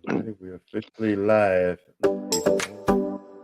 Alrighty, we're officially live. Let's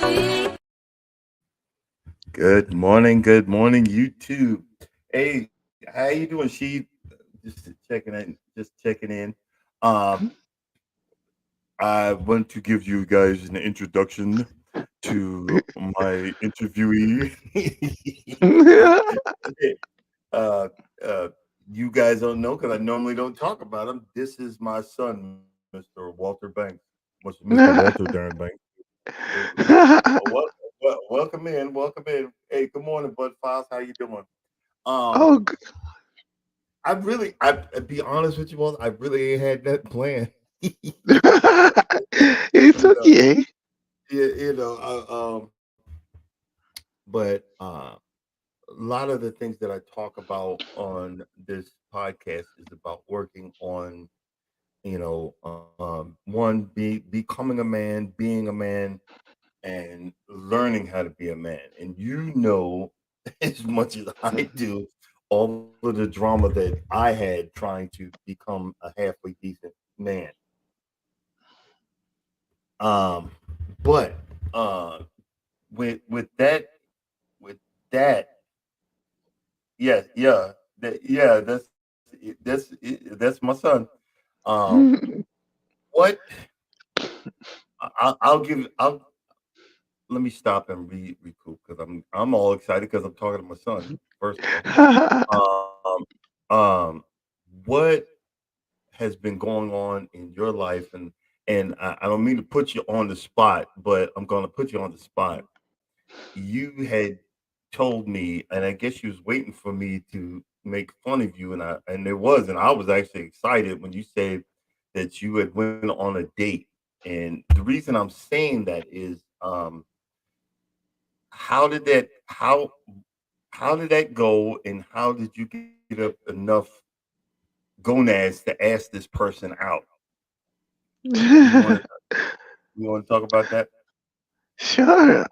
see. Good morning, YouTube. Hey, how you doing, She? Just checking in. Um, I want to give you guys an introduction to my interviewee. uh, uh, you guys don't know because I normally don't talk about him. This is my son, Mr. Walter Banks, Mr. Walter Darren Banks. Welcome in, welcome in. Hey, good morning, Bud Files. How you doing? Um, Oh, I be honest with you, all. I really ain't had that plan. it's You know, okay. yeah, but a lot of the things that I talk about on this podcast is about working on, one becoming a man, being a man, and learning how to be a man. And you know, as much as I do, all of the drama that I had trying to become a halfway decent man. Um, but with with that, yeah, yeah, that's my son. Um, what I'll give I'll let me stop and recoup because I'm all excited because I'm talking to my son. First of all, um, what has been going on in your life, and I don't mean to put you on the spot, but I'm going to put you on the spot. You had told me, and I guess you was waiting for me to make fun of you, and there was, and I was actually excited when you said that you had went on a date. And the reason I'm saying that is, how did that go, and how did you get up enough gonads to ask this person out? You want to you want to talk about that? Sure.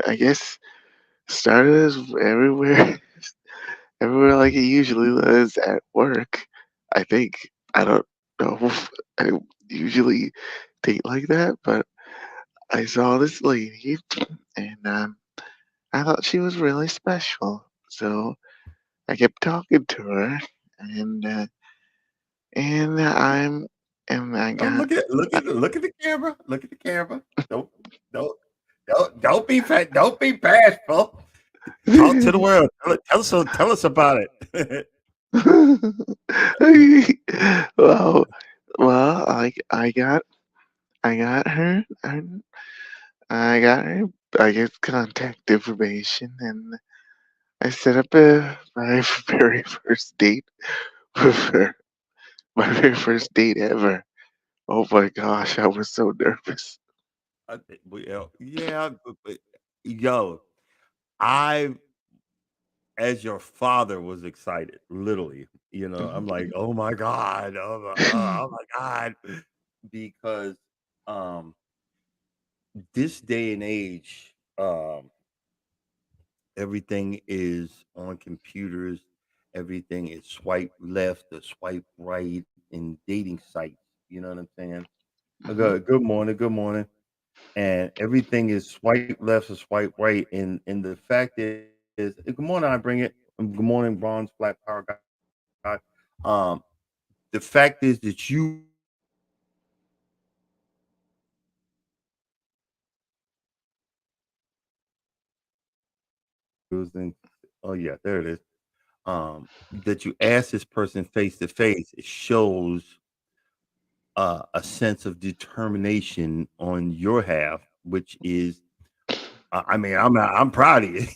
I guess started as everywhere, everywhere like it usually was at work. I think I don't know if I usually date like that, but I saw this lady, and I thought she was really special. So I kept talking to her, and uh, and I Oh, got. look at the camera. Look at the camera. Don't don't be fat. Don't be bashful. Talk to the world. Tell us about it. well, I got her, and I got her. I guess contact information, and I set up my very first date with her. My very first date ever. Oh my gosh, I was so nervous. Yeah, yo, I, as your father, was excited. Literally, I'm like, oh my god, oh my god, because um, this day and age, everything is on computers. Everything is swipe left or swipe right in dating sites. You know what I'm saying? Mhm. Good morning, good morning. And everything is swipe left or swipe right. And the fact is, good morning, I bring it. Good morning, Bronze Black Power God. Um, the fact is that you using, oh yeah, there it is. That you ask this person face to face, it shows a sense of determination on your half, which is, I mean, I'm proud of you.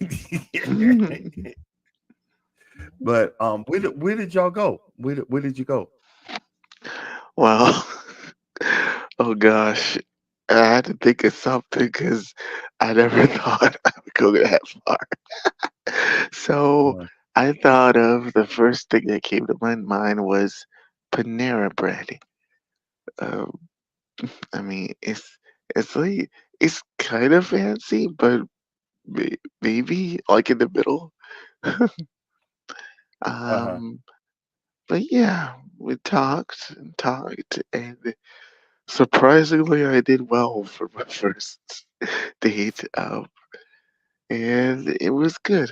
But where did y'all go? Where did you go? Well, oh gosh, I had to think of something because I never thought I would go that far. So Uh, I thought of the first thing that came to my mind was Panera Bread. Um, I mean, it's like it's kind of fancy, but maybe like in the middle. uh-huh. Um, but yeah, we talked and talked, and surprisingly, I did well for my first date, and it was good.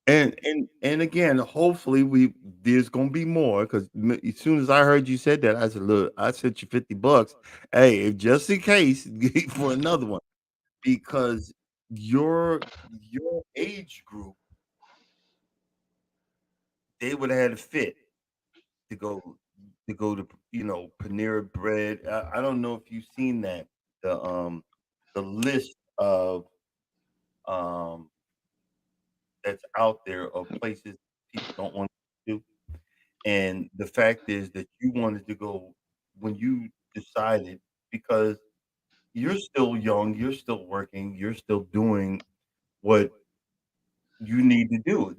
And again, hopefully there's gonna be more because as soon as I heard you said that, I said, "Look, I sent you $50. Hey, if just in case for another one because your age group they would have had a fit to go to Panera Bread. I don't know if you've seen that the list of um that's out there of places people don't want to do. And the fact is that you wanted to go when you decided because you're still young, you're still working, you're still doing what you need to do.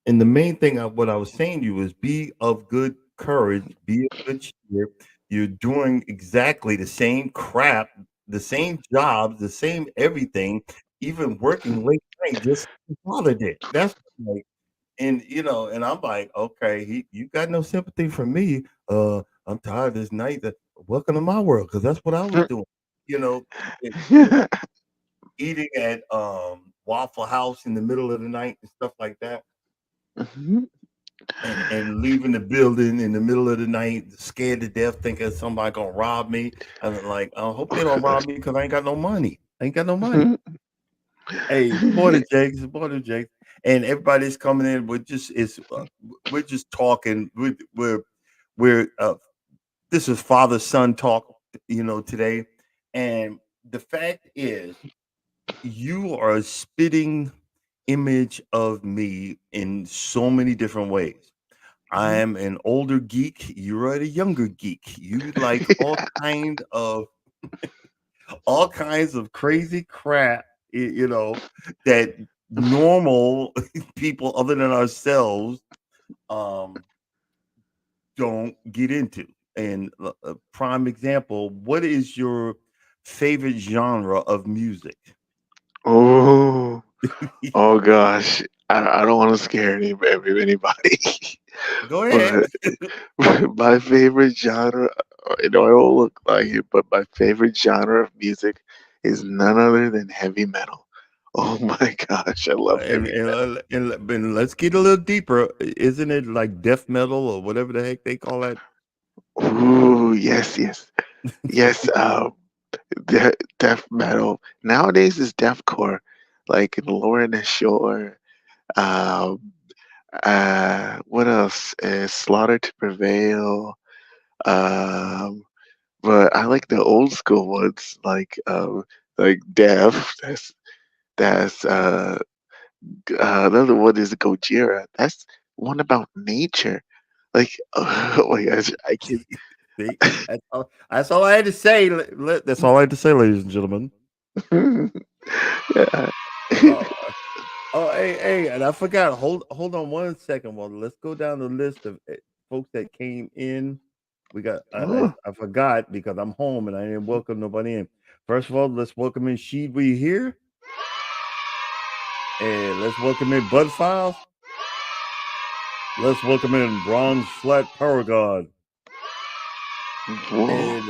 And the main thing what I was saying to you is be of good courage, be of good cheer. You're doing exactly the same crap, the same jobs, the same everything, even working late night, just like your father did. That's like, and and I'm like, okay, you got no sympathy for me. I'm tired of this night. Welcome to my world, because that's what I was doing. You know, it, eating at Waffle House in the middle of the night and stuff like that, Mhm. and leaving the building in the middle of the night, scared to death, thinking somebody gonna rob me. And I'm like, I hope they don't rob me because I ain't got no money. I ain't got no money. Hey, morning, Jakes. Morning, Jakes. And everybody's coming in. We're just talking. We're this is father son talk. Today, and the fact is, you are a spitting image of me in so many different ways. I am an older geek. You're a younger geek. You like all kinds of crazy crap, that normal people other than ourselves um don't get into. And a prime example, what is your favorite genre of music? Oh, oh gosh, I don't want to scare anybody, Go ahead. but my favorite genre, I know I don't look like it, but my favorite genre of music is none other than heavy metal. Oh my gosh, I love And heavy and, metal. uh, and, and let's get a little deeper. Isn't it like death metal or whatever the heck they call that? Ooh, yes, yes, yes. Death metal nowadays is deathcore, like Lorna Shore. Um, what else? Slaughter to Prevail. Um, but I like the old school ones, like Death. That's another one is Gojira. That's one about nature. Like, oh my gosh, I can. See, that's all I had to say. That's all I had to say, ladies and gentlemen. Yeah. Uh, oh, hey, and I forgot. Hold on one second. Well, let's go down the list of folks that came in. We got. Oh, I forgot because I'm home and I didn't welcome nobody in. First of all, let's welcome in Sheed. We here, and let's welcome in Bud Files. Let's welcome in Bronze Flat Power God. Whoa. And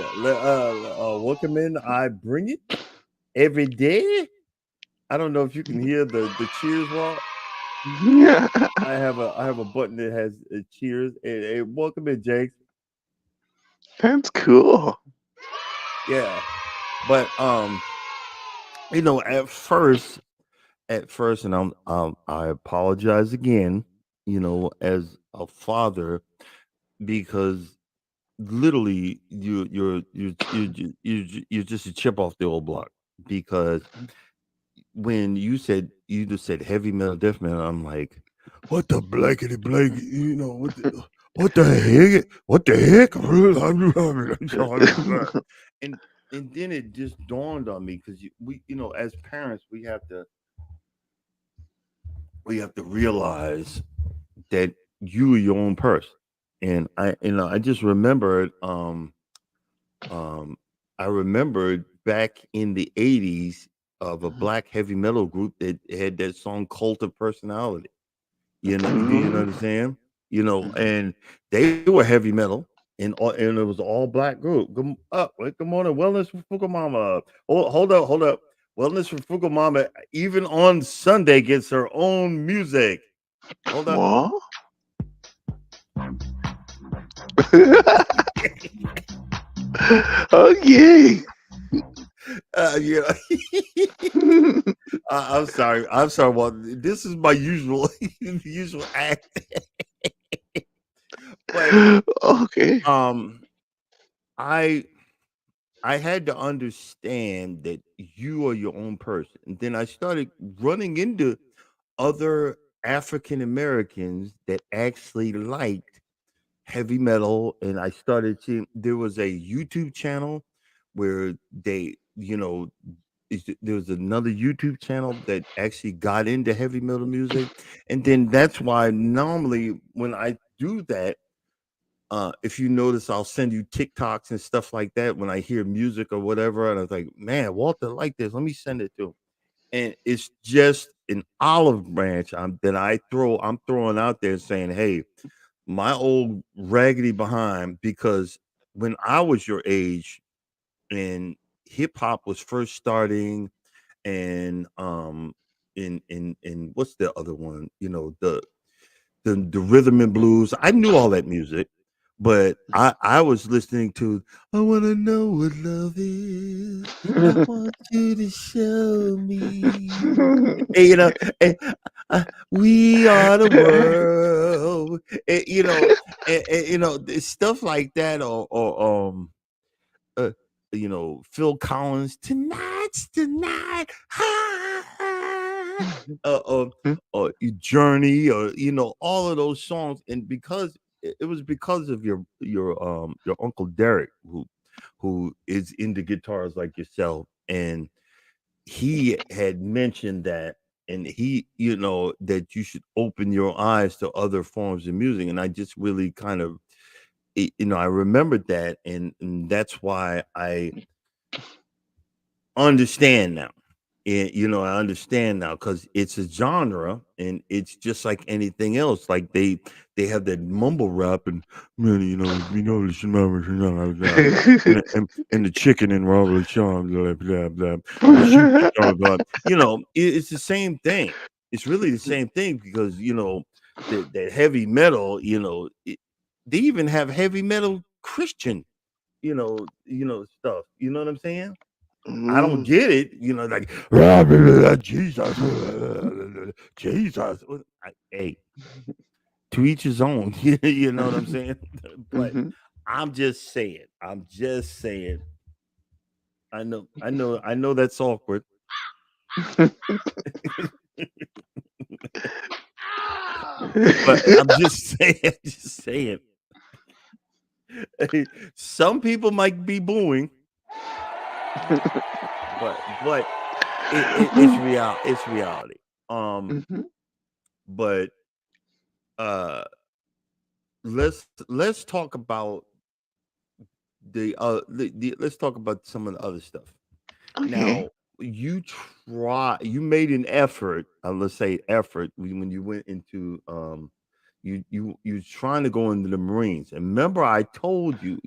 welcome in. I bring it every day. I don't know if you can hear the cheers. While I have a button that has cheers. And welcome in, Jakes. That's cool. Yeah, but at first, and I apologize again. As a father, because literally you're just a chip off the old block. Because when you just said heavy metal, death metal, I'm like, what the blankety blanket? What the heck? and and then it just dawned on me because as parents we have to realize that you are your own person. And I just remembered um I remembered back in the 80s of a black heavy metal group that had that song Cult of Personality. Do you Mm. understand? And they were heavy metal, and it was all black group. Good morning, Wellness for Fukumama. Hold up. Wellness for Fukumama, even on Sunday, gets her own music. Hold up. What? Okay. Yeah. I'm sorry. I'm sorry. Well, this is my usual usual act. But Okay. um, I I had to understand that you are your own person. And then I started running into other African Americans that actually liked heavy metal. And I started seeing there was a YouTube channel where there was another YouTube channel that actually got into heavy metal music. And then that's why normally when I do that, if you notice, I'll send you TikToks and stuff like that when I hear music or whatever. And I was like, man, Walter like this. Let me send it to him. And it's just an olive branch I'm throwing out there saying, hey, my old raggedy behind, because when I was your age and hip hop was first starting, and in what's the other one? The rhythm and blues. I knew all that music, but I was listening to I wanna know what love is. I want you to show me. And, and, we are the world. Stuff like that, or uh, Phil Collins, tonight's the night. Ha, ha. Journey, or all of those songs. And because it was because of your uncle Derek, who is into guitars like yourself, and he had mentioned that, and that you should open your eyes to other forms of music. And I just really kind of I remembered that, and that's why I understand now. I understand now because it's a genre, and it's just like anything else. Like they have that mumble rap, and man, and the chicken and Robert Sean, blah blah blah, and the shoot blah blah. It's the same thing. It's really the same thing because that heavy metal. They even have heavy metal Christian, stuff. You know what I'm saying? I don't Mm. get it, like Jesus, Jesus. Hey, to each his own. You know what I'm saying? But Mhm. I'm just saying. I'm just saying. I know that's awkward. But I'm just saying. Just saying. Some people might be booing, but it's real. It's reality. Mhm. But uh, let's talk about let's talk about some of the other stuff. Okay. Now, you made an effort, let's say effort, when you went into you trying to go into the Marines. And remember, I told you,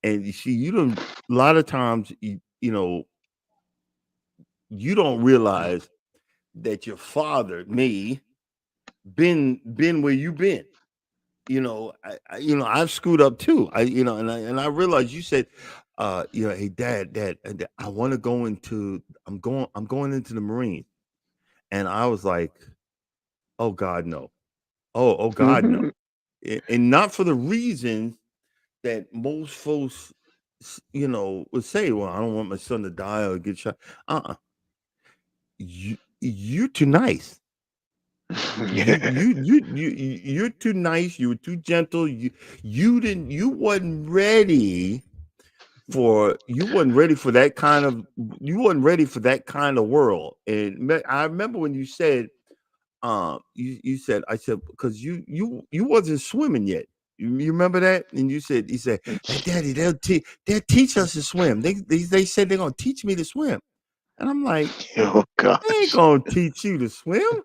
and you see, you don't. A lot of times, you don't realize that your father, me, been where you been. I've screwed up too. And I realized you said, hey, Dad, I want to go into. I'm going into the Marines, and I was like, oh God, no. Oh God, no. And not for the reasons that most folks, would say. Well, I don't want my son to die or get shot. Uh-uh. You're too nice. You're too nice. You were too gentle. You wasn't ready you wasn't ready for that kind of world. And I remember when you said, you said, I said, because you wasn't swimming yet. You remember that? And he said, hey, Daddy, they'll teach us to swim. They said they're gonna teach me to swim. And I'm like, Oh they ain't gosh. gonna teach you to swim.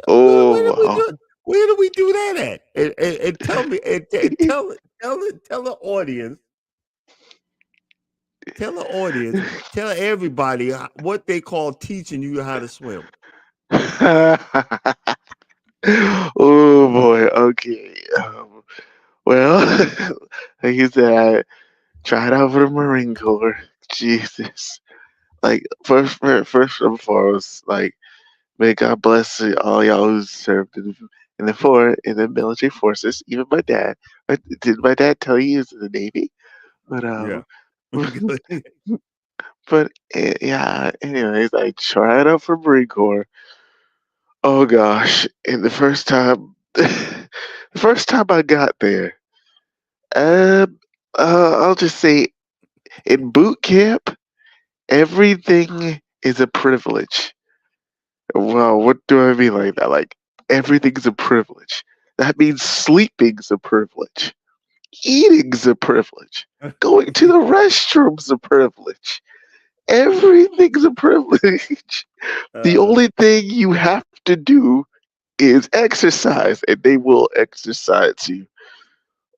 Oh Where did we wow. do? Where do we do that at? And tell me, and tell the audience, tell everybody what they call teaching you how to swim. Oh boy. Okay. Well, like you said, I tried out for the Marine Corps. Jesus. Like first and foremost, like may God bless all y'all who served in the military forces. Even my dad. Did my dad tell you he was in the Navy? But Yeah. but yeah. Anyways, I tried out for Marine Corps. Oh gosh! And the first time, the first time I got there, um, I'll just say in boot camp, everything is a privilege. Well, what do I mean like that? Like everything's a privilege. That means sleeping's a privilege. Eating's a privilege. Going to the restroom's a privilege. Everything's a privilege. The only thing you have to do is exercise, and they will exercise you.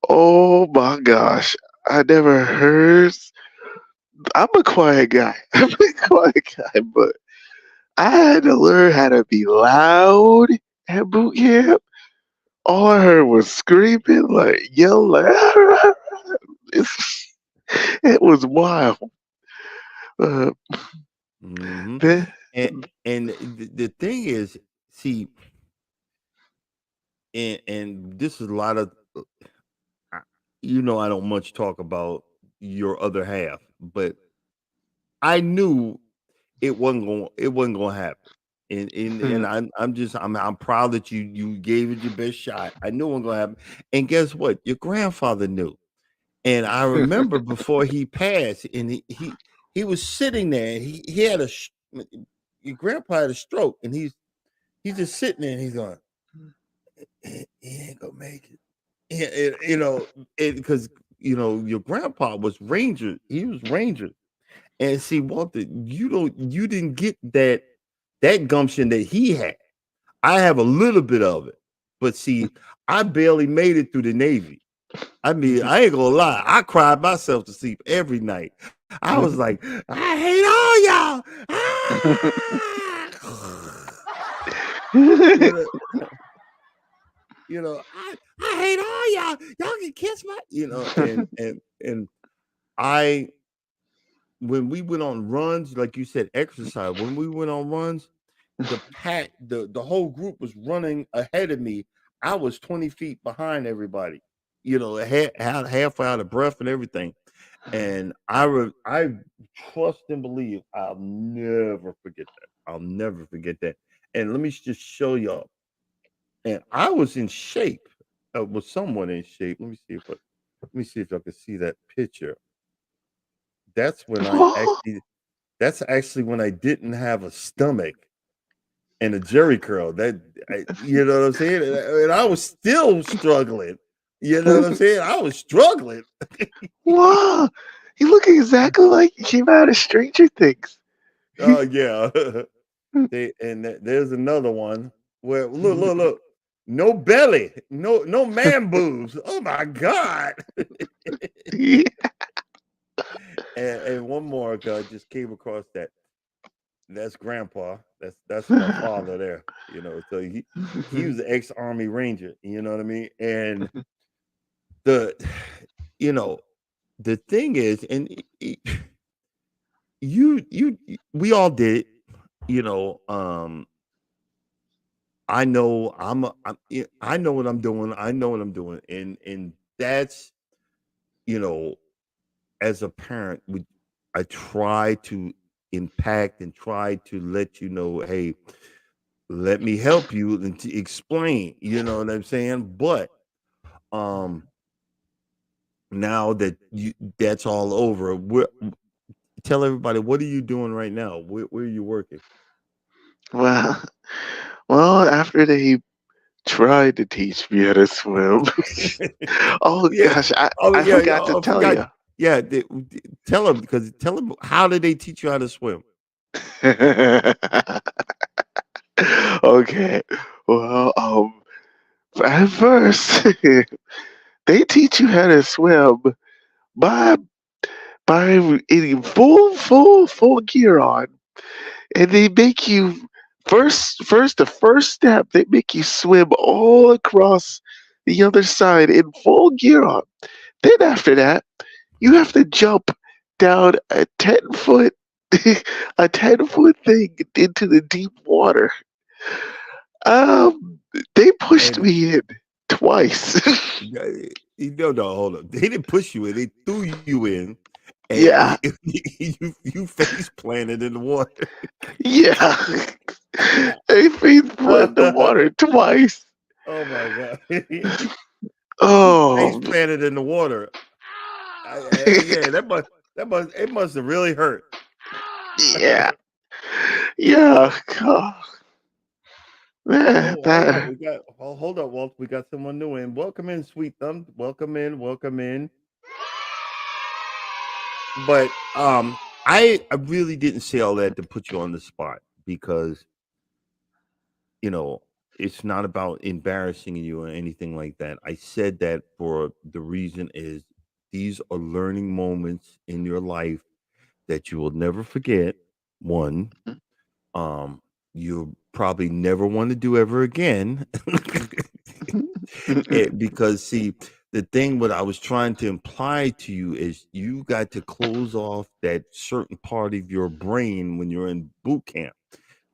Oh my gosh. I never heard. I'm a quiet guy. I'm a quiet guy, but I had to learn how to be loud at boot camp. All I heard was screaming, like yelling, like, it was wild. Mhm. Then, And the thing is, see, and this is a lot of, I I don't much talk about your other half, but I knew it wasn't gonna happen. And I'm proud that you gave it your best shot. I knew it wasn't gonna happen. And guess what? Your grandfather knew. And I remember before he passed, and he was sitting there. And he had your grandpa had a stroke, and he's just sitting there, and he's going, he ain't gonna make it. Because your grandpa was Ranger. He was Ranger. And see, Walter, you didn't get that gumption that he had. I have a little bit of it, but see, I barely made it through the Navy. I mean, I ain't gonna lie. I cried myself to sleep every night. I was like, I hate all y'all. I hate all y'all. Y'all can kiss my, and I when we went on runs, like you said, exercise. When we went on runs, the whole group was running ahead of me. I was 20 feet behind everybody. Half out of breath and everything. And I trust and believe I'll never forget that. I'll never forget that. And let me just show y'all. And I was in shape. Was somewhat in shape. Let me see if I can see that picture. That's when that's actually when I didn't have a stomach and a jerry curl. You know what I'm saying? And I was still struggling. You know what I'm saying? I was struggling. wow, you look exactly like you came out of Stranger Things. Oh yeah. There's another one where look. no belly, no man boobs. Oh my god! And one more, I just came across that. That's grandpa. That's my father there. So he was an ex-army ranger. You know what I mean? And the you know the thing is, and you we all did it. You know, I know I know what I'm doing. I know what I'm doing, and that's you know as a parent, I try to impact and try to let you know, hey, let me help you and to explain. You know what I'm saying? But um, now that that's all over, tell everybody what are you doing right now? Where are you working? well, well, after they tried to teach me how to swim. Oh Yeah. gosh, Oh I yeah. forgot to Oh, I tell forgot. you. Yeah. Tell them because tell them how did they teach you how to swim? Okay. Well, at first they teach you how to swim by getting full gear on, and they make you the first step. They make you swim all across the other side in full gear on. Then after that, you have to jump down a 10 foot a 10 foot thing into the deep water. Um, they pushed And me in twice. no, hold up. They didn't push you in. They threw you in, and Yeah, you face planted in the water. yeah. They made me in the water twice. Oh my god! You face Oh, planted in the water. Yeah, that must it must have really hurt. yeah, yeah. God, man, Oh, hold on. that. Hold up, Walt. We got someone new in. Welcome in, Sweet Thumb. Welcome in. Welcome in. But I really didn't say all that to put you on the spot because you know it's not about embarrassing you or anything like that. I said that for the reason is these are learning moments in your life that you will never forget. One, um, you probably never want to do ever again. Because see, the thing what I was trying to imply to you is you got to close off that certain part of your brain when you're in boot camp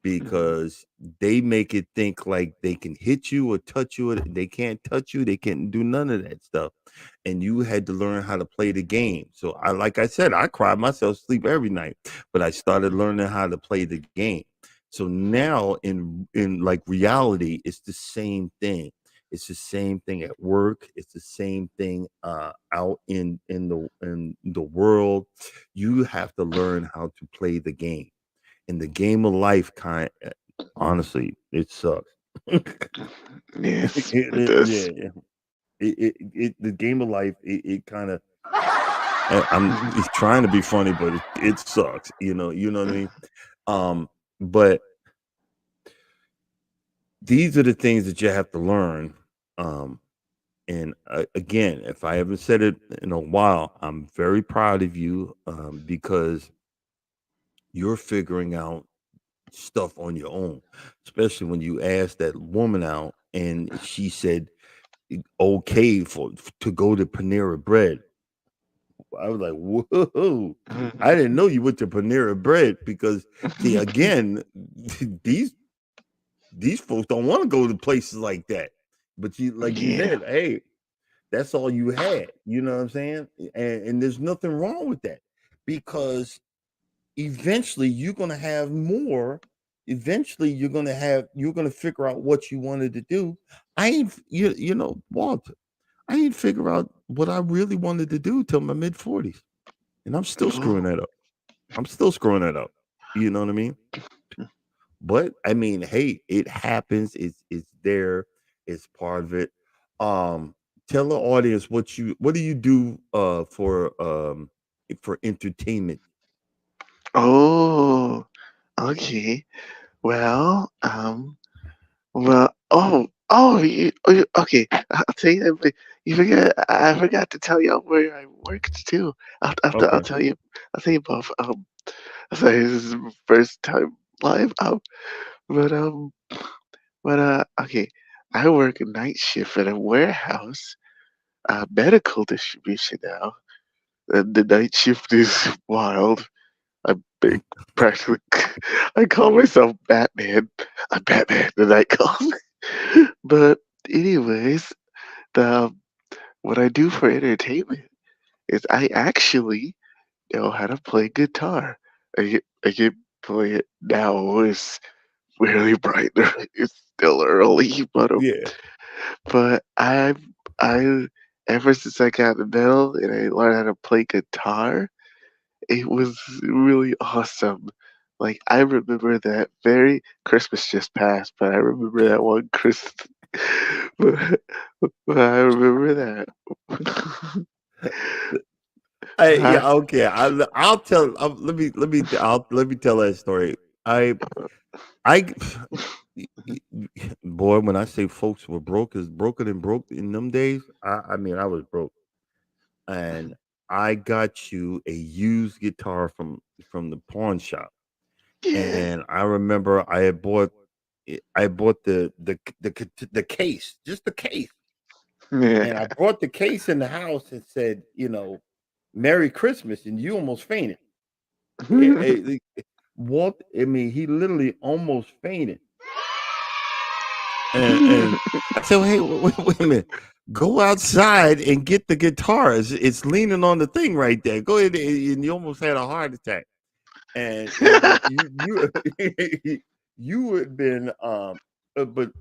because they make it think like they can hit you or touch you. They can't touch you. They can't do none of that stuff. And you had to learn how to play the game. So like I said, I cried myself to sleep every night, but I started learning how to play the game. So now in like reality, it's the same thing. It's the same thing at work. It's the same thing out in the world. You have to learn how to play the game in the game of life honestly it sucks. Yes, it does. Yeah, the game of life it kind of I'm it's trying to be funny but it sucks, you know what I mean. But these are the things that you have to learn. And again, if I haven't said it in a while, I'm very proud of you, because you're figuring out stuff on your own, especially when you asked that woman out and she said okay to go to Panera Bread. I was like, whoa! I didn't know you went to Panera Bread because see, again, these these folks don't want to go to places like that. But you, like you Yeah. said, hey, that's all you had. You know what I'm saying? And there's nothing wrong with that because eventually you're going to have more. Eventually you're going to figure out what you wanted to do. I ain't Walter, I ain't figure out what I really wanted to do till my mid 40s, and I'm still screwing Oh. that up. I'm still screwing that up. You know what I mean? But I mean, hey, it happens. It's there. It's part of it. Um, Tell the audience what do you do for entertainment? Oh. Okay. Well, well. Oh. Okay. I'll tell you. But you forget. I forgot to tell y'all where I worked too. I'll Okay. tell you. I'll tell you both. Sorry, this is my first time live. But okay. I work a night shift at a warehouse, medical distribution now. And the night shift is wild. I'm big, practically. I call myself Batman. I'm Batman, the night call. But anyways, the what I do for entertainment is I actually know how to play guitar. I can play it now. It's really bright. It's still early, Yeah. but I ever since I got the metal and I learned how to play guitar, it was really awesome. Like I remember that very Christmas just passed, but I remember that one Christmas. but, but I remember that. I, Yeah, okay. I'll tell. Let me tell that story. I, boy, when I say folks were broke, as broken and broke in them days, I mean, I was broke, and I got you a used guitar from the pawn shop, yeah. and I remember I bought the case, just the case, and I Yeah. brought the case in the house and said, "Merry Christmas," and you almost fainted. Walt, I mean, he literally almost fainted. And I said, "Hey, wait a minute. Go outside and get the guitar. It's leaning on the thing right there. Go ahead." And you almost had a heart attack. And you would have been but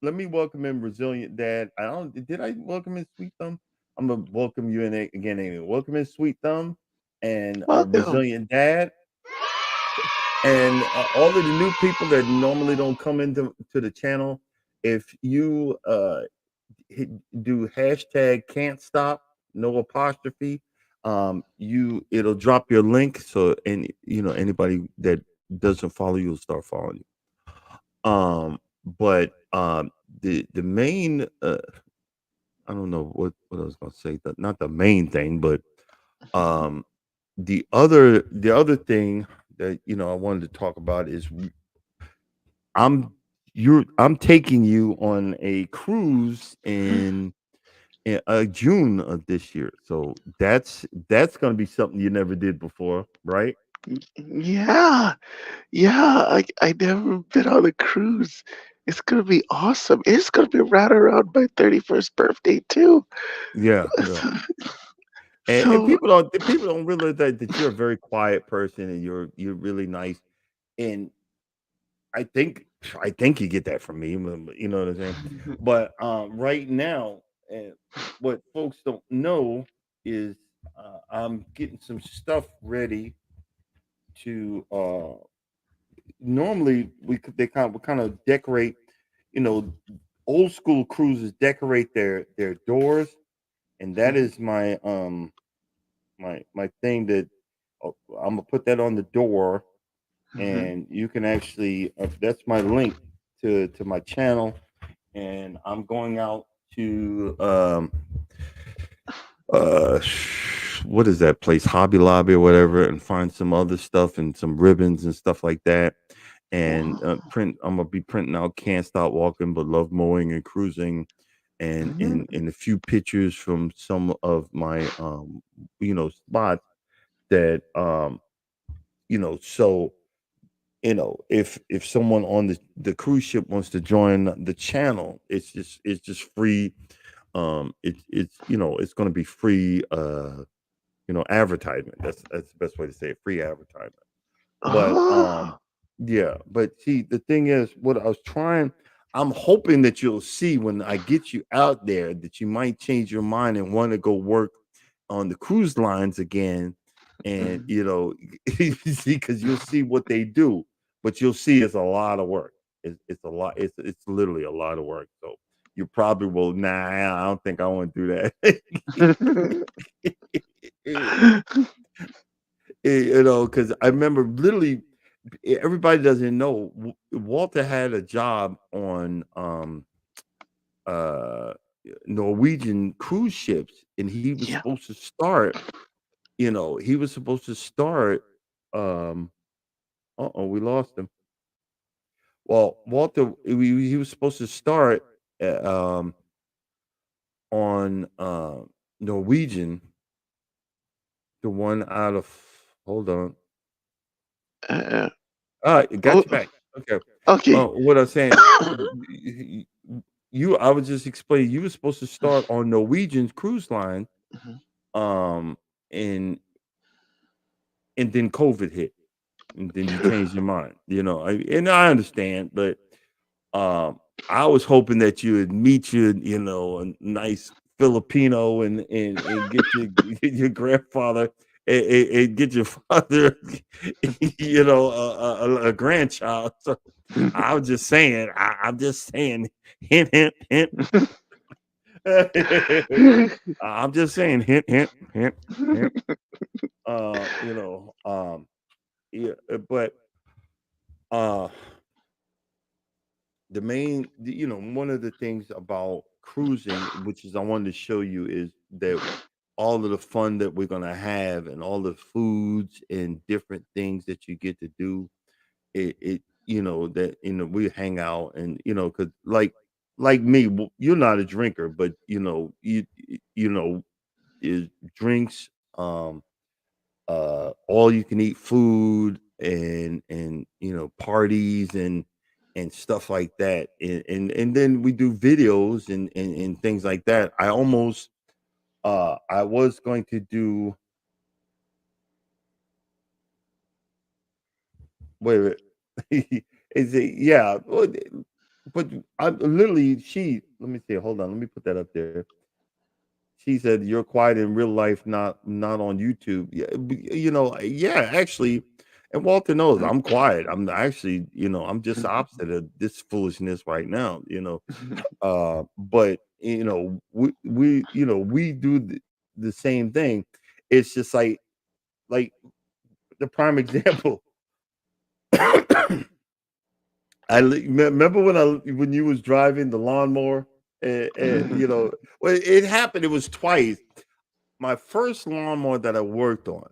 let me welcome in Resilient Dad. I don't did I welcome in Sweet Thumb? I'm gonna welcome you in again anyway. Welcome in Sweet Thumb and Welcome. Resilient Dad. And all of the new people that normally don't come into the channel, if you hit, do hashtag can't stop, no apostrophe, it'll drop your link. So anybody that doesn't follow you will start following you. But the main I don't know what I was gonna say. Not the main thing, but um the other thing that I wanted to talk about is I'm I'm taking you on a cruise in June of this year. So that's going to be something you never did before, right? Yeah, yeah. I never been on a cruise. It's gonna be awesome. It's gonna be right around my 31st birthday too. Yeah, yeah. And So, people don't realize that you're a very quiet person and you're really nice. And I think I think you get that from me, you know what I'm saying? But right now, what folks don't know is I'm getting some stuff ready to normally we kind of decorate, you know, old school cruises decorate their doors, and that is my thing that I'm gonna put that on the door, Mhm. and you can actually that's my link to my channel, and I'm going out to what is that place, Hobby Lobby or whatever, and find some other stuff and some ribbons and stuff like that, and Wow. print I'm gonna be printing out "Can't Stop Walking but Love Mowing and Cruising," and Mhm. a few pictures from some of my spots that so if someone on the cruise ship wants to join the channel, it's just free. It's going to be free advertisement. That's the best way to say it, free advertisement. But Oh. yeah, but see, the thing is, what I was trying, I'm hoping that you'll see when I get you out there that you might change your mind and want to go work on the cruise lines again. And Mhm. you see, because you'll see what they do, but you'll see it's a lot of work. It's a lot. It's literally a lot of work. So you probably will. Nah, I don't think I want to do that. Because I remember literally everybody doesn't know Walter had a job on uh Norwegian cruise ships, and he was Yeah. supposed to start. He was supposed to start. Um, we lost him. Well, Walter, he was supposed to start uh, um on Norwegian, the one out of. Hold on. Uh, All right, got oh, you back. Okay. okay. What I'm saying, I was just explaining. You were supposed to start on Norwegian's cruise line, Mhm. um, and then COVID hit, and then you changed your mind. And I understand, but I was hoping that you would meet a nice Filipino, and get your grandfather, and get your father, a grandchild. So I was just saying, I'm just saying, hint, hint, hint. I'm just saying, hint, hint, hint, hint. Uh, you know, um, yeah, but uh, one of the things about cruising, which is I wanted to show you, is that all of the fun that we're gonna have, and all the foods and different things that you get to do, that we hang out, and because like me, you're not a drinker, but is drinks, all you can eat food, and parties, and stuff like that, and then we do videos, and things like that. I was going to do. Wait, wait. Is it? Yeah. But I literally, let me see. Hold on. Let me put that up there. She said, "You're quiet in real life, not on YouTube." Yeah, yeah, actually, and Walter knows I'm quiet. I'm actually, I'm just the opposite of this foolishness right now. But we do the same thing. It's just like the prime example. Remember when you was driving the lawnmower, well, it happened. It was twice. My first lawnmower that I worked on,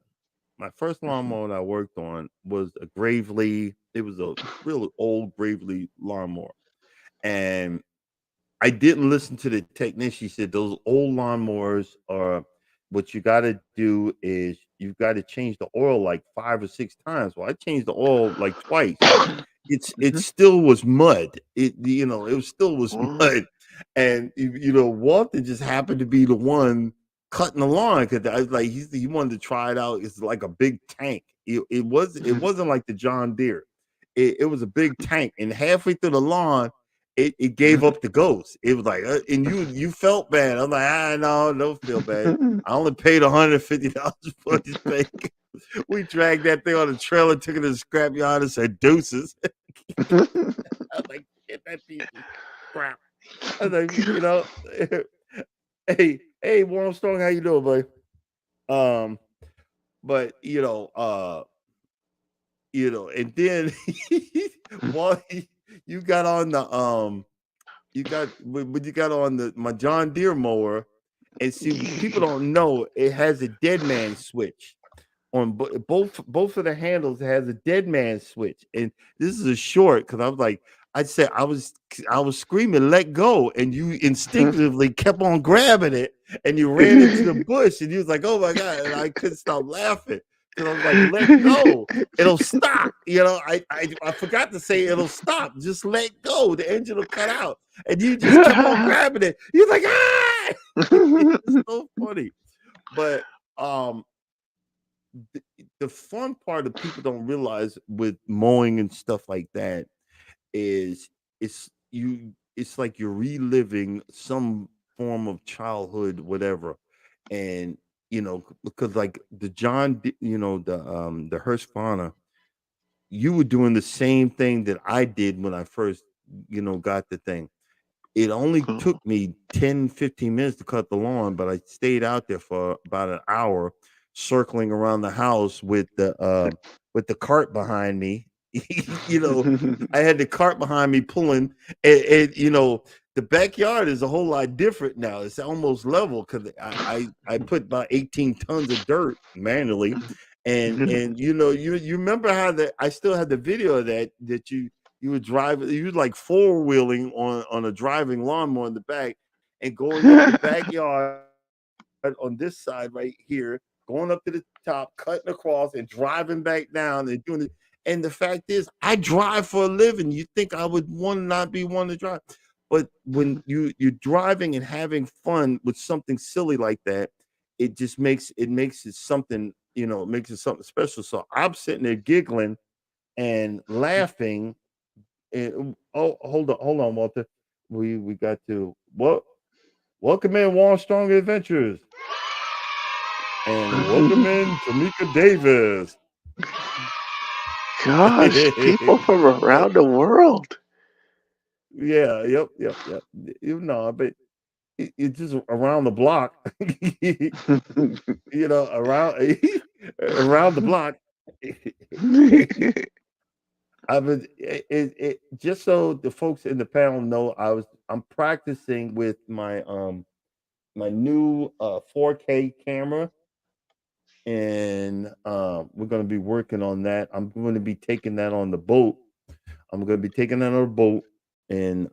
was a Gravely. It was a really old Gravely lawnmower, and I didn't listen to the technician. She said those old lawnmowers are. What you got to do is you've got to change the oil like 5 or 6 times. Well, I changed the oil like twice. It Mhm. still was mud. It still was Oh. mud, and Walter just happened to be the one cutting the lawn, because I was like, he wanted to try it out. It's like a big tank. It wasn't like the John Deere. It was a big tank, and halfway through the lawn, it gave up the ghost. It was like, and you felt bad. I'm like, no, don't feel bad. I only paid $150 for this thing. We dragged that thing on the trailer, took it to the scrap yard, and said deuces. I was like, get that piece of crap. I was like, hey, Warren Strong, how you doing, buddy? Um, but and then while you got on the when you got on my John Deere mower, and see, people don't know it has a dead man switch on both of the handles. Has a dead man switch, and this is a short, because I was like, I was screaming, "Let go!" and you instinctively kept on grabbing it, and you ran into the bush, and you was like, "Oh my god!" and I couldn't stop laughing, because I was like, "Let go! It'll stop." I forgot to say it'll stop. Just let go. The engine will cut out, and you just kept on grabbing it. You're like, "Ah!" It's so funny, but um the, the fun part that people don't realize with mowing and stuff like that is it's like you're reliving some form of childhood, whatever. And because like the Husqvarna, you were doing the same thing that I did when I first got the thing. It only took me 10, 15 minutes to cut the lawn, but I stayed out there for about an hour, circling around the house with the cart behind me. you know, I had the cart behind me pulling, and the backyard is a whole lot different now. It's almost level because I put about 18 tons of dirt manually, and you remember how I still had the video of that you would drive, you would like four-wheeling on a driving lawnmower in the back and going up the backyard on this side right here, going up to the top, cutting across, and driving back down and doing it. And the fact is, I drive for a living. You think I would not be one to drive, but when you're driving and having fun with something silly like that, it just makes it something. It makes it something special. So I'm sitting there giggling and laughing. And oh, hold on, Walter. We got to welcome in Warren Strong Adventures. And welcome in Tamika Davis. Gosh, people from around the world. Yeah, yep. But it's just around the block. Around the block. I was it just so the folks in the panel know I'm practicing with my my new 4K camera, and we're going to be working on that. I'm going to be taking that on the boat. I'm going to be taking that on a boat and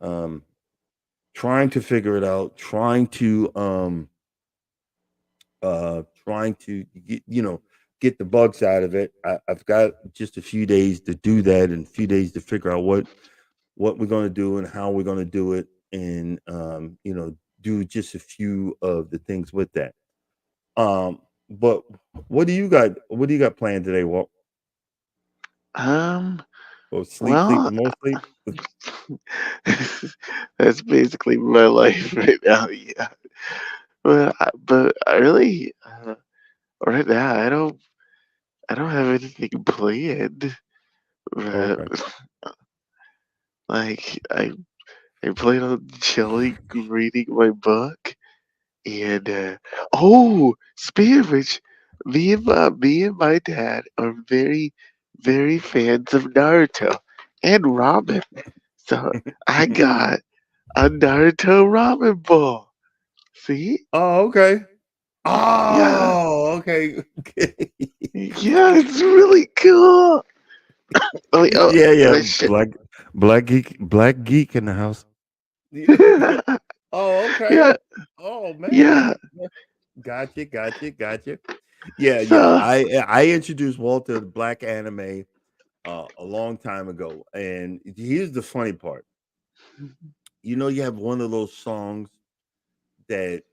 trying to figure it out, trying to get the bugs out of it. I've got just a few days to do that and a few days to figure out what we're going to do and how we're going to do it, and do just a few of the things with that. But what do you got? What do you got planned today, Walt? Or sleep, Well, and more sleep? that's basically my life right now. Yeah, but I really right now I don't have anything planned. Okay. Like I plan on chilling, reading my book, and speaking of which, me and my dad are very fans of Naruto and ramen. So I got a Naruto ramen bowl. See? Oh, okay. Yeah, Oh, okay. yeah, it's really cool. Wait, Yeah. shit. Black geek in the house. Oh, okay. Yeah, Oh yeah. man. Gotcha. Yeah. So, I introduced Walter to black anime a long time ago, and here's the funny part. You have one of those songs that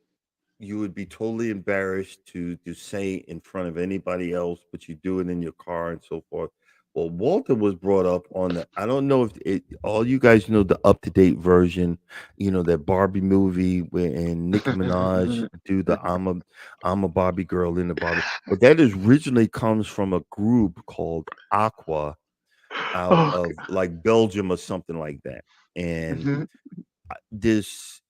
you would be totally embarrassed to say in front of anybody else, but you do it in your car and so forth. Well, Walter was brought up on the. I don't know if all you guys know the up to date version. That Barbie movie where and Nicki Minaj do the I'm a Barbie girl in the Barbie, but that originally comes from a group called Aqua out oh, of like Belgium or something like that, and mhm. this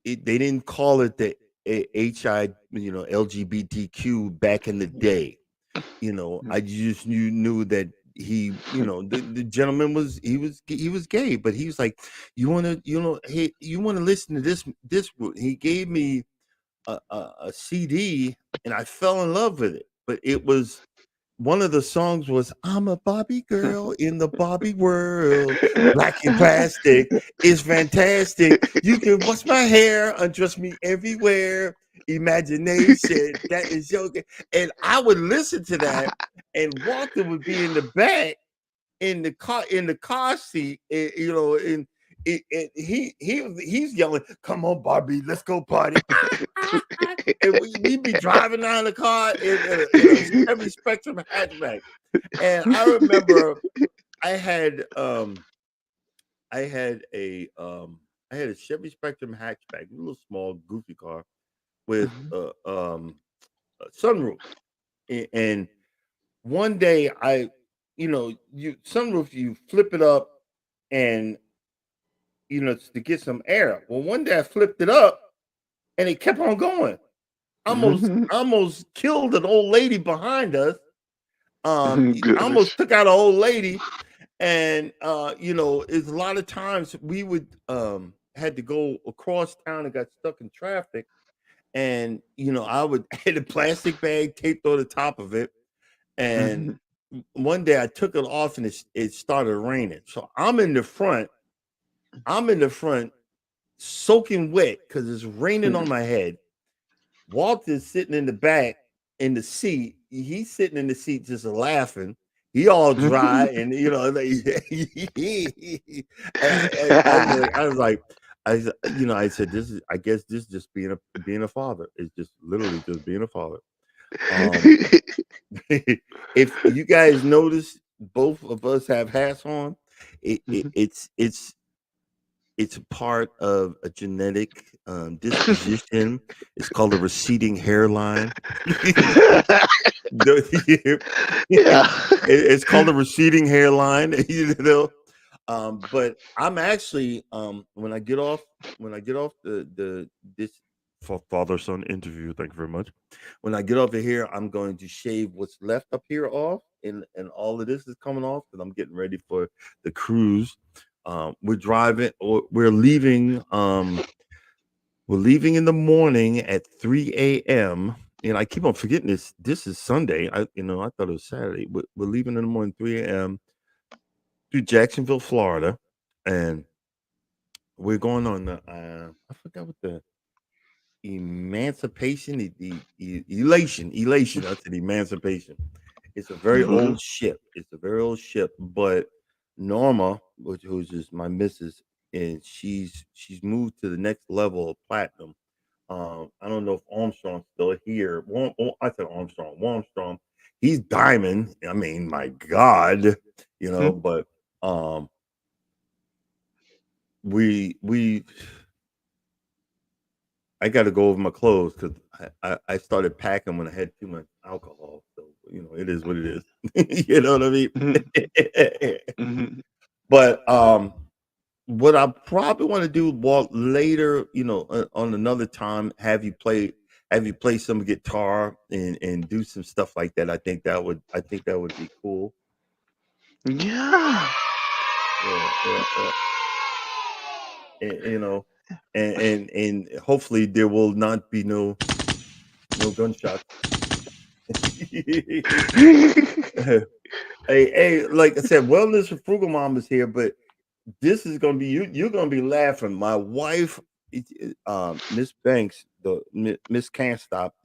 they didn't call it the HI, LGBTQ back in the day. I just knew that the gentleman was gay, but he was like, you want to, hey, you want to listen to this. He gave me a CD, and I fell in love with it. But it was one of the songs was I'm a Barbie girl in the Barbie world. Black and plastic is fantastic. You can wash my hair, undress me everywhere. Imagination, that is yoga. And I would listen to that, and Walter would be in the back in the car seat, and he's yelling, "Come on, Barbie, let's go party!" And we'd be driving down the car in a Chevy Spectrum hatchback. And I remember I had I had a I had a Chevy Spectrum hatchback, a little small, goofy car with a sunroof. And one day you sunroof, you flip it up and it's to get some air. Well, one day I flipped it up and it kept on going. Almost killed an old lady behind us. I almost Gosh. took out an old lady, and it's a lot of times we would had to go across town and got stuck in traffic, and I would had a plastic bag taped on the top of it, and Mhm. one day I took it off and it started raining. So I'm in the front. I'm in the front, soaking wet because it's raining on my head. Walter's sitting in the back in the seat. He's sitting in the seat just laughing. He all dry, and I was like, I said, this is. I guess this is just being a father. It's just literally just being a father. Um, if you guys notice, both of us have hats on. Mhm. It's a part of a genetic disposition. It's called a receding hairline. Yeah. It's called a receding hairline, but I'm actually when I get off the this father son interview. Thank you very much. When I get off of here, I'm going to shave what's left up here off, and all of this is coming off because I'm getting ready for the cruise. We're driving, or we're leaving. We're leaving in the morning at 3 a.m. And I keep on forgetting this. This is Sunday. I thought it was Saturday. We're leaving in the morning, 3 a.m. to Jacksonville, Florida, and we're going on the. I forgot what the emancipation, the elation. I said emancipation. It's a very Mhm. old ship. It's a very old ship, but Norma, who's just my missus, and she's moved to the next level of platinum. I don't know if Armstrong's still here. I said Armstrong. Armstrong, he's diamond. I mean, my God, But um, we I got to go over my clothes because I started packing when I had too much alcohol. So it is what it is. You know what I mean? Mhm. Mhm. But what I probably want to do, Walt, later, on another time, have you play some guitar and do some stuff like that. I think that would be cool. Yeah. Yeah, yeah, yeah. And, and hopefully there will not be no gunshots. Hey, like I said, wellness for frugal mom is here, but this is gonna be you're gonna be laughing. My wife, Miss Banks, the Miss Can't Stop.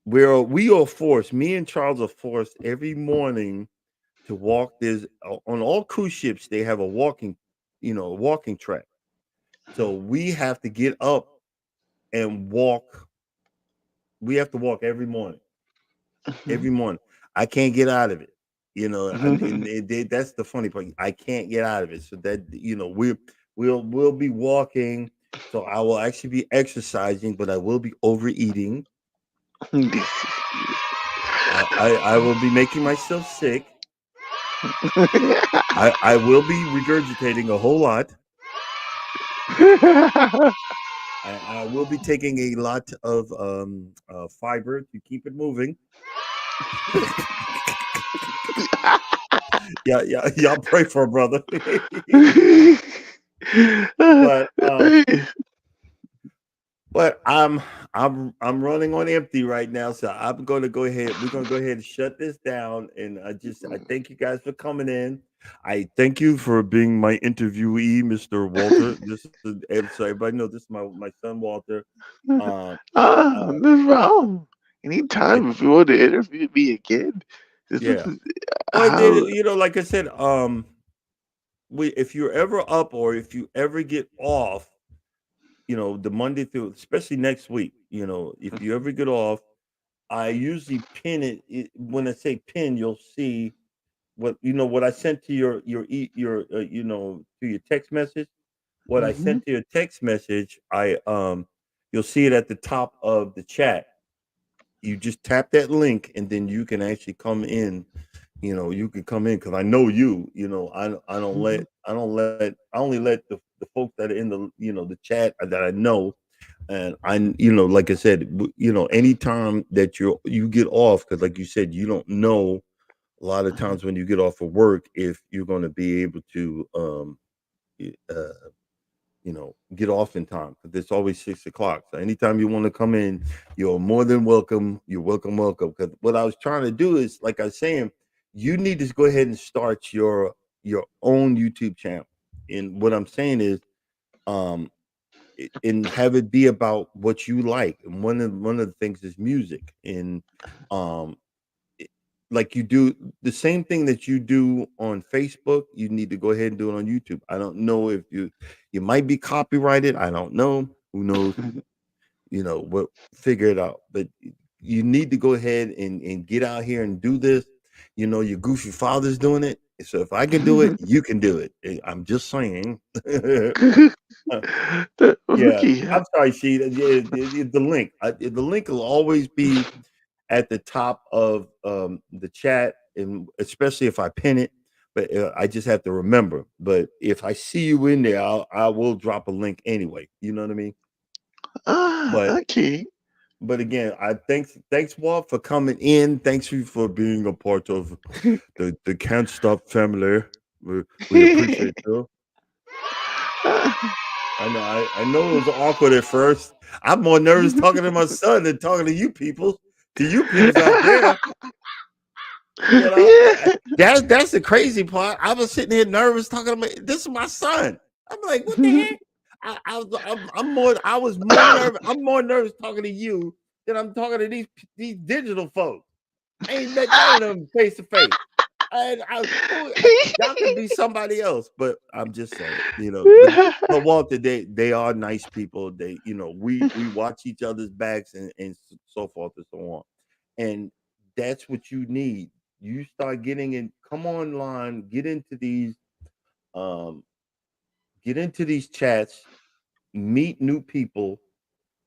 We are forced. Me and Charles are forced every morning to walk. There's on all cruise ships they have a walking track. So we have to get up and walk. We have to walk every morning. Mhm. Every morning. I can't get out of it. Mhm. That's the funny part. I can't get out of it. So that we'll be walking. So I will actually be exercising, but I will be overeating. I will be making myself sick. I will be regurgitating a whole lot. I will be taking a lot of fiber to keep it moving. Yeah, yeah, y'all pray for a brother. but um, but I'm running on empty right now, so I'm going to go ahead. We're going to go ahead and shut this down, and I thank you guys for coming in. I thank you for being my interviewee, Mr. Walter. So everybody know this is my son Walter. Um, uh, No problem. I Anytime if you want to interview me again, this yeah. is Well, how. like I said, if you're ever up or if you ever get off, the Monday through, especially next week, if you ever get off, I usually pin when I say pin, you'll see what I sent to to your text message. What I Mhm. sent to your text message, you'll see it at the top of the chat. You just tap that link, and then you can actually come in. You can come in because I know you. I don't let Mhm. I only let the folks that are in the chat that I know. And like I said, anytime that you get off, because like you said, you don't know a lot of Mhm. times when you get off of work if you're going to be able to get off in time because it's always 6 o'clock. So anytime you want to come in, you're more than welcome. You're welcome, welcome. Because what I was trying to do is, like I was saying, you need to go ahead and start your own YouTube channel. And what I'm saying is, um, and have it be about what you like. And one of the things is music, and um, like you do the same thing that you do on Facebook, you need to go ahead and do it on YouTube. I don't know if you might be copyrighted. I don't know. Who knows? What figure it out. But you need to go ahead and get out here and do this. Your goofy father's doing it. So if I can do it, you can do it. I'm just saying. Yeah, Yeah. I'm sorry, Sheeta. Yeah, the link. The link will always be at the top of the chat, and especially if I pin it. But I just have to remember. But if I see you in there, I will drop a link anyway. You know what I mean? But Okay. but again, I thanks Walt for coming in. Thanks you for being a part of the Can't Stop family. We appreciate you. I know it was awkward at first. I'm more nervous talking to my son than talking to you people. To you peoples out there. Yeah. That's the crazy part. I was sitting here nervous talking to this is my son. I'm like, what the heck? I was more nervous. I'm more nervous talking to you than I'm talking to these digital folks. I ain't met none of them face to face. Y'all could be somebody else, but I'm just saying, but Walter, they are nice people. They, we watch each other's backs and so forth and so on. And that's what you need. You start getting in, come online, um, get into these chats, meet new people,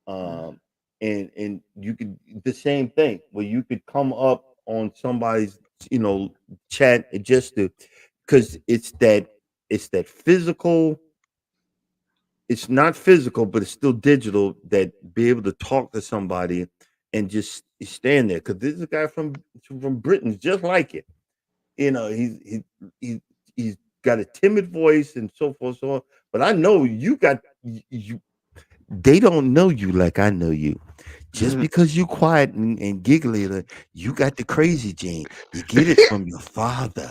um, and you could the same thing where you could come up on somebody's chat just to because it's that physical. It's not physical, but it's still digital. That be able to talk to somebody and just stand there because this is a guy from Britain, just like it. He he's got a timid voice and so forth, so on. But I know you. They don't know you like I know you. Just because you quiet and giggly, you got the crazy gene. You get it from your father.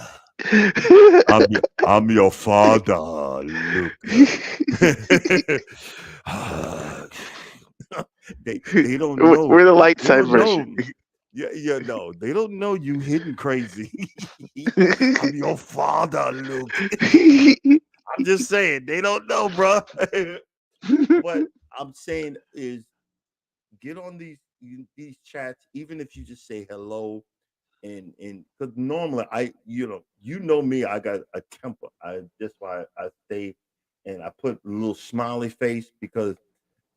I'm your father, Luke. they don't know. We're the light They side don't know. version. Yeah, no, they don't know you hidden crazy. I'm your father, Luke. I'm just saying they don't know, bro. What I'm saying is get on these chats, even if you just say hello, and because normally you know me, I got a temper. That's why I stay and I put a little smiley face because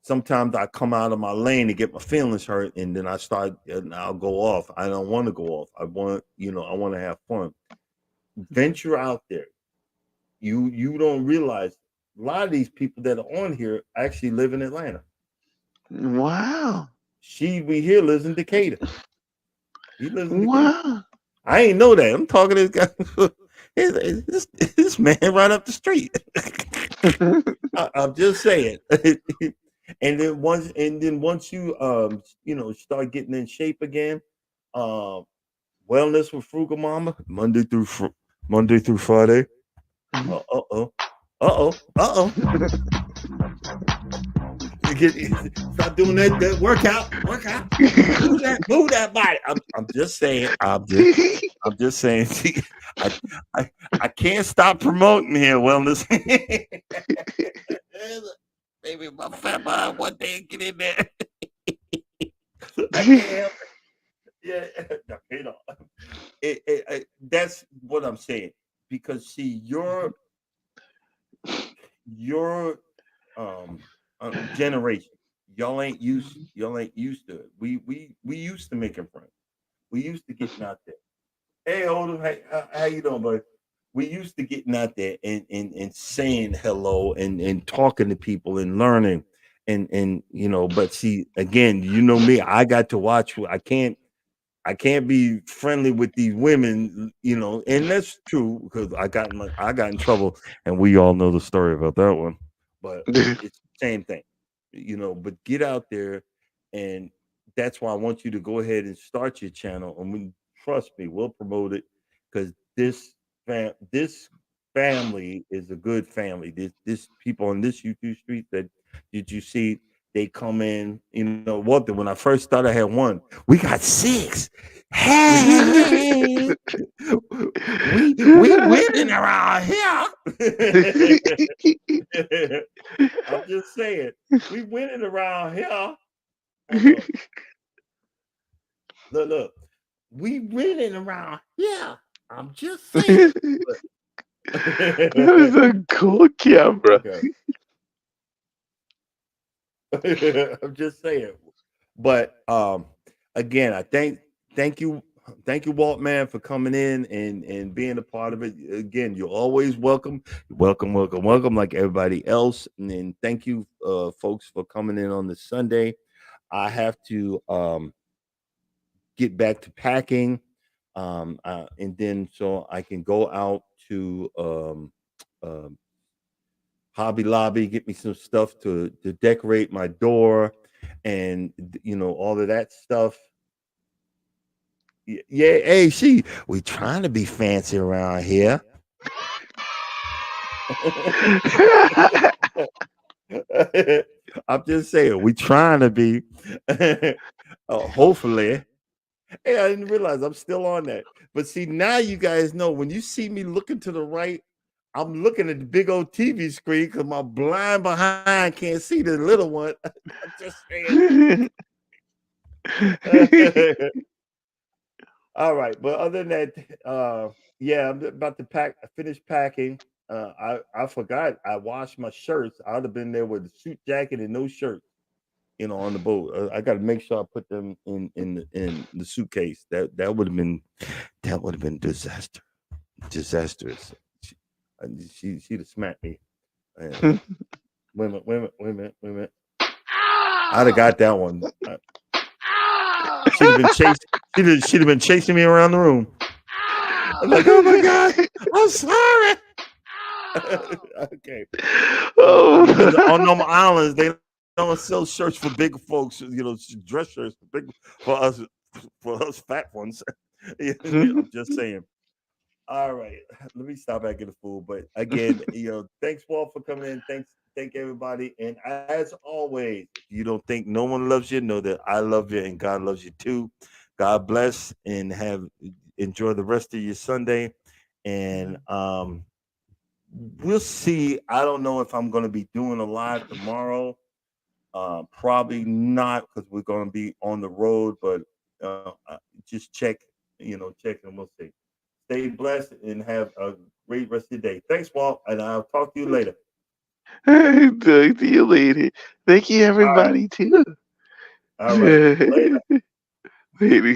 sometimes I come out of my lane to get my feelings hurt, and then I start and I'll go off. I don't want to go off. I want to have fun. Venture out there. You don't realize a lot of these people that are on here actually live in Atlanta. Wow. We here lives in Decatur. He lives in Decatur. Wow. I ain't know that. I'm talking to this guy. this man right up the street. I'm just saying. And then once you start getting in shape again, um, wellness with Frugal Mama Monday through Friday. Uh-oh. Uh-oh. Start doing that workout. Move that body. I'm just saying. I'm just saying. I can't stop promoting here wellness. Maybe my fat mind one day get in there. I can't help it. Yeah, that's what I'm saying. Because see, your um generation, y'all ain't used to it. We used to making friends. We used to getting out there. Hey, Odom, hey, how you doing, buddy? We used to getting out there and saying hello and talking to people and learning and but see again, me, I got to watch. I can't be friendly with these women, and that's true because I got in trouble, and we all know the story about that one. but it's the same thing, But get out there, and that's why I want you to go ahead and start your channel. And trust me, we'll promote it because this family is a good family. This people on this YouTube street that did you see? They come in, Walter. When I first started, I had one. We got six. Hey, we winning around here. I'm just saying, we winning around here. Look, we winning around here. I'm just saying. That is a cool camera. Okay. I'm just saying. But again, I thank you, Walt, man, for coming in and being a part of it. Again, you're always welcome, like everybody else. And then thank you, folks, for coming in on this Sunday. I have to get back to packing, and then so I can go out to Hobby Lobby, get me some stuff to decorate my door, and all of that stuff. Yeah, hey, we trying to be fancy around here. I'm just saying, we trying to be. Hopefully. Hey, I didn't realize I'm still on that. But see, now you guys know when you see me looking to the right, I'm looking at the big old TV screen because my blind behind can't see the little one. I'm just saying. All right, but other than that, yeah, I'm about to finish packing. I forgot I washed my shirts. I'd have been there with a suit jacket and no shirt, on the boat. I got to make sure I put them in the suitcase. That would have been disastrous. She'd have smacked me. Wait a minute. I'd have got that one. She'd have been chasing. She'd have been chasing me around the room. I'm like, oh my god, I'm sorry. Okay. On them islands, they don't sell shirts for big folks. Dress shirts for us fat ones. I'm just saying. All right, let me stop acting a fool. But again, thanks, Walt, for coming in. Thank everybody. And as always, if you don't think no one loves you, know that I love you and God loves you too. God bless and enjoy the rest of your Sunday. And we'll see. I don't know if I'm going to be doing a live tomorrow. Probably not because we're going to be on the road. But just check, check and we'll see. Stay blessed and have a great rest of your day. Thanks, Walt, and I'll talk to you later. Talk to you later. Thank you, everybody, too. All right. Later. Later.